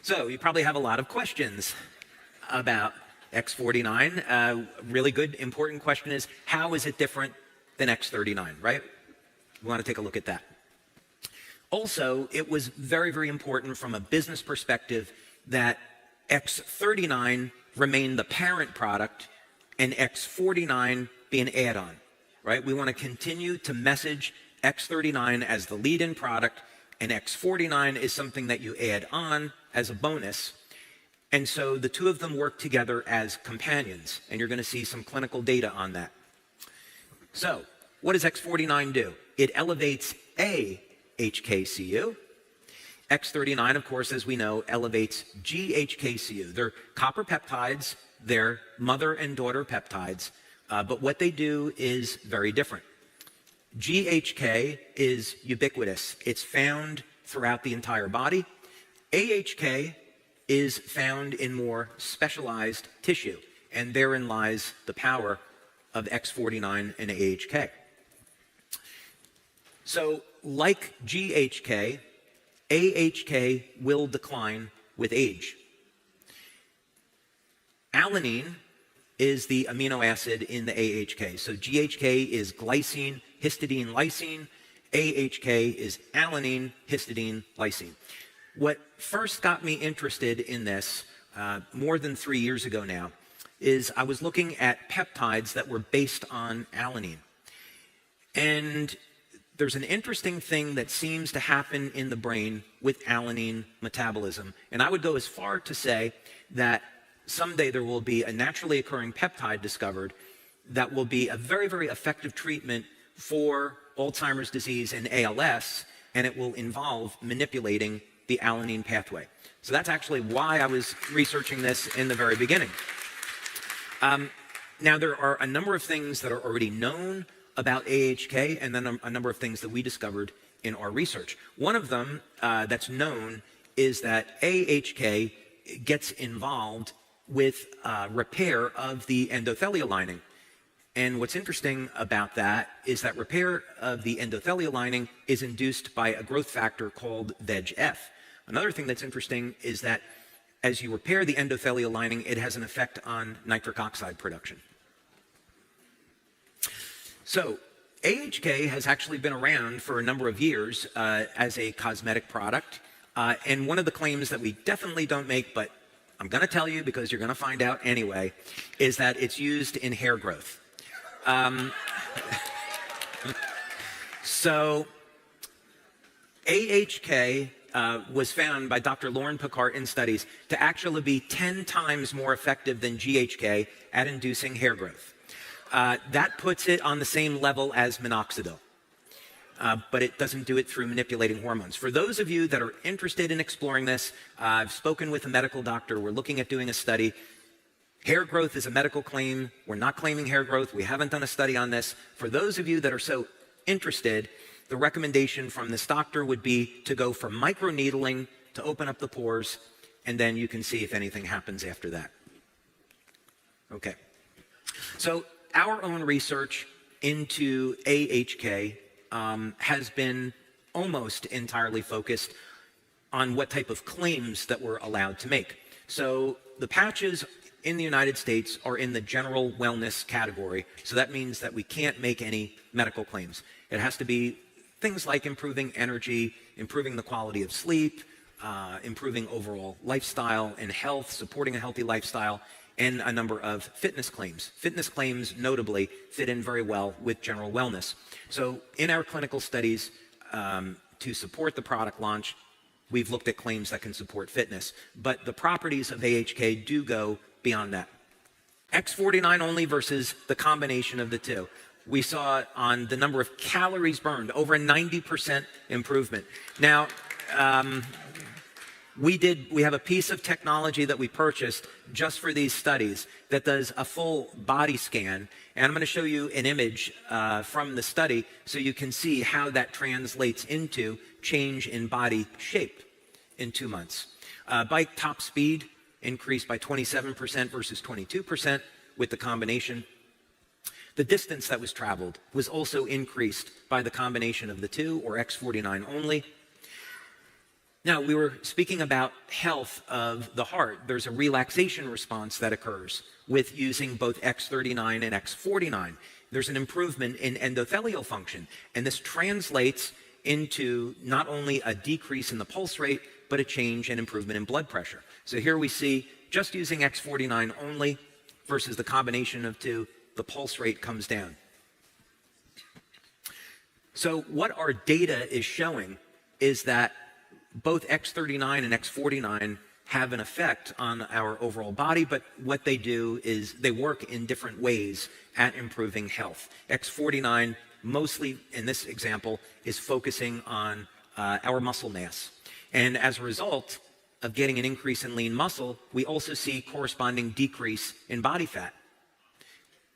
So you probably have a lot of questions about X49. Really good, important question is, how is it different than X39, right? We want to take a look at that. Also, it was very, very important from a business perspective that X39 remain the parent product and X49 be an add-on, right? We want to continue to message X39 as the lead-in product, and X49 is something that you add on as a bonus. And so the two of them work together as companions, and you're going to see some clinical data on that. So what does X49 do? It elevates HKCU. X39, of course, as we know, elevates GHKCU. They're copper peptides, they're mother and daughter peptides, but what they do is very different. GHK is ubiquitous. It's found throughout the entire body. AHK is found in more specialized tissue, and therein lies the power of X49 and AHK. So, like GHK, AHK will decline with age. Alanine is the amino acid in the AHK. So GHK is glycine, histidine, lysine. AHK is alanine, histidine, lysine. What first got me interested in this, more than 3 years ago now, is I was looking at peptides that were based on alanine. And there's an interesting thing that seems to happen in the brain with alanine metabolism. And I would go as far to say that someday there will be a naturally occurring peptide discovered that will be a very, very effective treatment for Alzheimer's disease and ALS, and it will involve manipulating the alanine pathway. So that's actually why I was researching this in the very beginning. Now, there are a number of things that are already known about AHK, and then a number of things that we discovered in our research. One of them that's known is that AHK gets involved with repair of the endothelial lining. And what's interesting about that is that repair of the endothelial lining is induced by a growth factor called VEGF. Another thing that's interesting is that as you repair the endothelial lining, it has an effect on nitric oxide production. So AHK has actually been around for a number of years as a cosmetic product. And one of the claims that we definitely don't make, but I'm going to tell you because you're going to find out anyway, is that it's used in hair growth. So AHK was found by Dr. Lauren Picard in studies to actually be 10 times more effective than GHK at inducing hair growth. That puts it on the same level as minoxidil, but it doesn't do it through manipulating hormones. For those of you that are interested in exploring this, I've spoken with a medical doctor. We're looking at doing a study. Hair growth is a medical claim. We're not claiming hair growth. We haven't done a study on this. For those of you that are so interested, the recommendation from this doctor would be to go for microneedling to open up the pores, and then you can see if anything happens after that. Okay. So our own research into AHK has been almost entirely focused on what type of claims that we're allowed to make. So the patches in the United States are in the general wellness category. So that means that we can't make any medical claims. It has to be things like improving energy, improving the quality of sleep, improving overall lifestyle and health, supporting a healthy lifestyle, and a number of fitness claims. Fitness claims, notably, fit in very well with general wellness. So in our clinical studies, to support the product launch, we've looked at claims that can support fitness. But the properties of AHK do go beyond that. X49 only versus the combination of the two. We saw on the number of calories burned, over a 90% improvement. Now, we have a piece of technology that we purchased just for these studies that does a full body scan. And I'm going to show you an image from the study so you can see how that translates into change in body shape in 2 months. Bike top speed increased by 27% versus 22% with the combination. The distance that was traveled was also increased by the combination of the two, or X49 only. Now, we were speaking about health of the heart. There's a relaxation response that occurs with using both X39 and X49. There's an improvement in endothelial function, and this translates into not only a decrease in the pulse rate, but a change and improvement in blood pressure. So here we see, just using X49 only versus the combination of two, the pulse rate comes down. So what our data is showing is that both X39 and X49 have an effect on our overall body, but what they do is they work in different ways at improving health. X49, mostly in this example, is focusing on our muscle mass. And as a result of getting an increase in lean muscle, we also see corresponding decrease in body fat.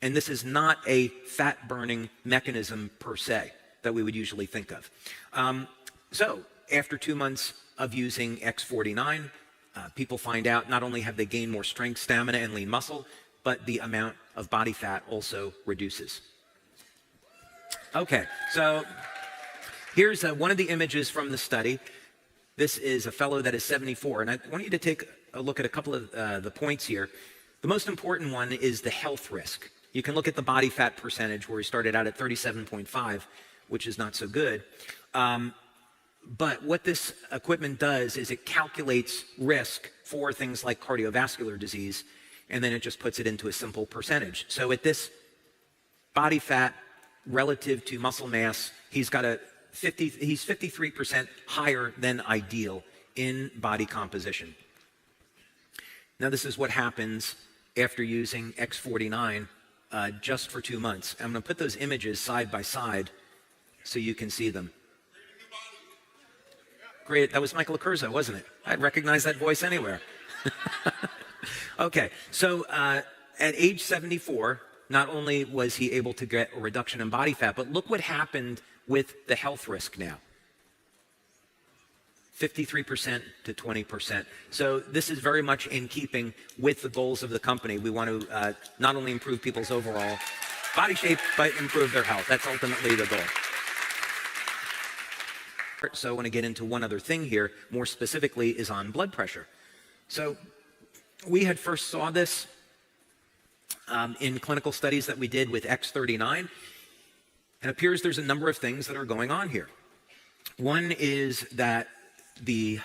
And this is not a fat-burning mechanism per se that we would usually think of. So after 2 months of using X49, people find out not only have they gained more strength, stamina, and lean muscle, but the amount of body fat also reduces. Okay, so here's one of the images from the study. This is a fellow that is 74, and I want you to take a look at a couple of the points here. The most important one is the health risk. You can look at the body fat percentage where he started out at 37.5, which is not so good. But what this equipment does is it calculates risk for things like cardiovascular disease, and then it just puts it into a simple percentage. So at this body fat relative to muscle mass, he's 53% higher than ideal in body composition. Now this is what happens after using X49 just for 2 months. I'm going to put those images side by side so you can see them. Great, that was Michael Accurso, wasn't it? I'd recognize that voice anywhere. Okay, so at age 74, not only was he able to get a reduction in body fat, but look what happened with the health risk now. 53% to 20%. So this is very much in keeping with the goals of the company. We want to not only improve people's overall body shape, but improve their health. That's ultimately the goal. So I want to get into one other thing here, more specifically is on blood pressure. So we had first saw this in clinical studies that we did with X39. It appears there's a number of things that are going on here. One is that the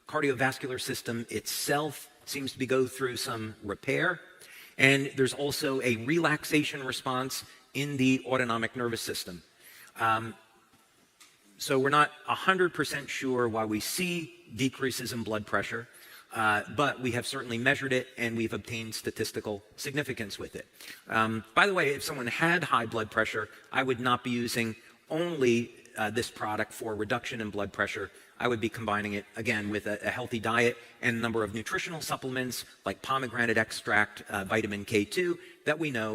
cardiovascular system itself seems to go through some repair, and there's also a relaxation response in the autonomic nervous system. So we're not 100% sure why we see decreases in blood pressure, but we have certainly measured it and we've obtained statistical significance with it. By the way, if someone had high blood pressure, I would not be using only this product for reduction in blood pressure. I would be combining it, again, with a healthy diet and a number of nutritional supplements like pomegranate extract, vitamin K2, that we know